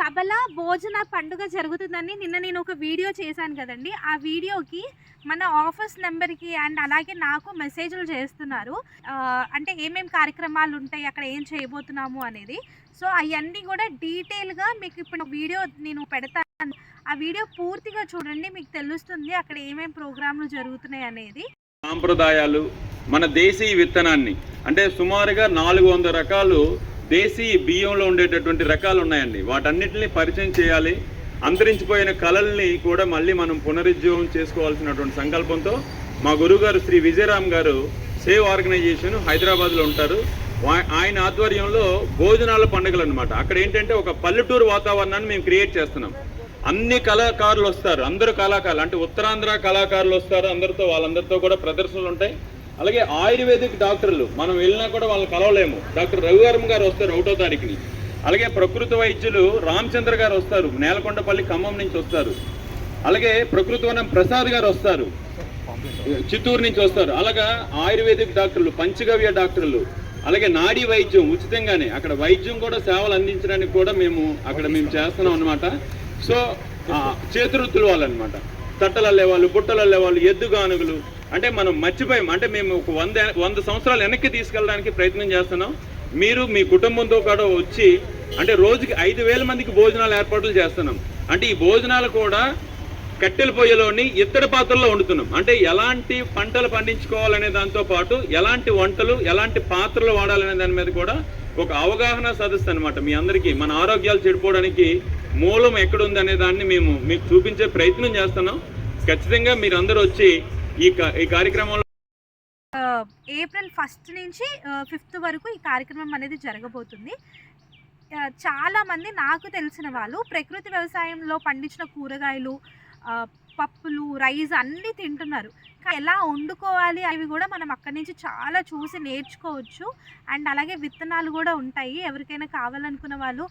సబల భోజన పండుగ జరుగుతుందని నిన్న నేను ఒక వీడియో చేశాను కదండి. ఆ వీడియోకి మన ఆఫీస్ నెంబర్కి అండ్ అలాగే నాకు మెసేజ్లు చేస్తున్నారు. అంటే ఏమేమి కార్యక్రమాలు ఉంటాయి, అక్కడ ఏం చేయబోతున్నాము అనేది. సో అవన్నీ కూడా డీటెయిల్గా మీకు ఇప్పుడు వీడియో నేను పెడతాను. ఆ వీడియో పూర్తిగా చూడండి, మీకు తెలుస్తుంది అక్కడ ఏమేమి ప్రోగ్రాంలు జరుగుతున్నాయి అనేది. సాంప్రదాయాలు, మన దేశీయ విత్తనాన్ని అంటే సుమారుగా 400 రకాలు దేశీయ బియ్యంలో ఉండేటటువంటి రకాలు ఉన్నాయండి. వాటన్నిటిని పరిచయం చేయాలి. అంతరించిపోయిన కళల్ని కూడా మళ్ళీ మనం పునరుజ్జీవం చేసుకోవాల్సినటువంటి సంకల్పంతో మా గురుగారు శ్రీ విజయరామ్ గారు సేవ్ ఆర్గనైజేషన్ హైదరాబాద్లో ఉంటారు. ఆయన ఆధ్వర్యంలో భోజనాల పండుగలు అనమాట. అక్కడ ఏంటంటే ఒక పల్లెటూరు వాతావరణాన్ని మేము క్రియేట్ చేస్తున్నాం. అన్ని కళాకారులు వస్తారు, అందరూ కళాకారులు అంటే ఉత్తరాంధ్ర కళాకారులు వస్తారు. వాళ్ళందరితో కూడా ప్రదర్శనలు ఉంటాయి. అలాగే ఆయుర్వేదిక్ డాక్టర్లు మనం వెళ్ళినా కూడా వాళ్ళు కలవలేము. డాక్టర్ రవివర్మ గారు వస్తారు 1వ తారీఖుని. అలాగే ప్రకృతి వైద్యులు రామచంద్ర గారు వస్తారు, నేలకొండపల్లి ఖమ్మం నుంచి వస్తారు. అలాగే ప్రకృతి వనం ప్రసాద్ గారు వస్తారు, చిత్తూరు నుంచి వస్తారు. అలాగా ఆయుర్వేదిక్ డాక్టర్లు, పంచగవ్య డాక్టర్లు, అలాగే నాడీ వైద్యం ఉచితంగానే అక్కడ వైద్యం కూడా సేవలు అందించడానికి కూడా మేము చేస్తున్నాం అనమాట. సో చేతివృత్తులు వాళ్ళనమాట, తట్టలు అల్లేవాళ్ళు, బుట్టలు అల్లేవాళ్ళు, ఎద్దుగానుగులు. అంటే మనం మర్చిపోయాం. అంటే మేము ఒక 100 సంవత్సరాలు వెనక్కి తీసుకెళ్ళడానికి ప్రయత్నం చేస్తున్నాం. మీరు మీ కుటుంబంతో కూడా వచ్చి అంటే రోజుకి 5,000 మందికి భోజనాలు ఏర్పాట్లు చేస్తున్నాం. అంటే ఈ భోజనాలు కూడా కట్టెల పొయ్యిలోని ఇత్తడి పాత్రల్లో వండుతున్నాం. అంటే ఎలాంటి పంటలు పండించుకోవాలనే దాంతో పాటు ఎలాంటి వంటలు, ఎలాంటి పాత్రలు వాడాలనే దాని మీద కూడా ఒక అవగాహన సదస్సు అనమాట. మీ అందరికీ మన ఆరోగ్యాలు చెడిపోవడానికి మూలం ఎక్కడుంది అనే దాన్ని మేము మీకు చూపించే ప్రయత్నం చేస్తున్నాం. ఖచ్చితంగా మీరందరూ వచ్చి ఈ కార్యక్రమంలో ఏప్రిల్ 1 నుంచి 5 వరకు ఈ కార్యక్రమం అనేది జరగబోతుంది. చాలామంది నాకు తెలిసిన వాళ్ళు ప్రకృతి వ్యవసాయంలో పండించిన కూరగాయలు, పప్పులు, రైస్ అన్నీ తింటున్నారు. ఎలా వండుకోవాలి అవి కూడా మనం అక్కడి నుంచి చాలా చూసి నేర్చుకోవచ్చు. అండ్ అలాగే విత్తనాలు కూడా ఉంటాయి. ఎవరికైనా కావాలనుకున్న వాళ్ళు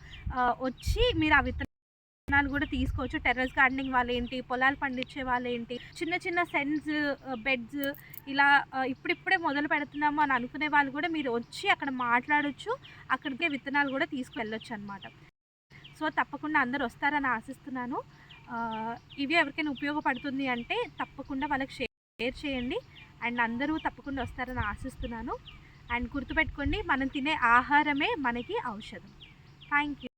వచ్చి మీరు ఆ విత్తనాలు కూడా తీసుకోవచ్చు. టెర్రస్ గార్డెనింగ్ వాళ్ళేంటి, పొలాలు పండించే వాళ్ళేంటి, చిన్న చిన్న సెన్స్ బెడ్స్ ఇలా ఇప్పుడిప్పుడే మొదలు పెడుతున్నాము అని అనుకునే వాళ్ళు కూడా మీరు వచ్చి అక్కడ మాట్లాడొచ్చు. అక్కడికే విత్తనాలు కూడా తీసుకువెళ్ళొచ్చు అనమాట. సో తప్పకుండా అందరూ వస్తారని ఆశిస్తున్నాను. ఇవి ఎవరికైనా ఉపయోగపడుతుంది అంటే తప్పకుండా వాళ్ళకి షేర్ చేయండి. అండ్ అందరూ తప్పకుండా వస్తారని ఆశిస్తున్నాను. అండ్ గుర్తుపెట్టుకోండి, మనం తినే ఆహారమే మనకి ఔషధం. Thank you.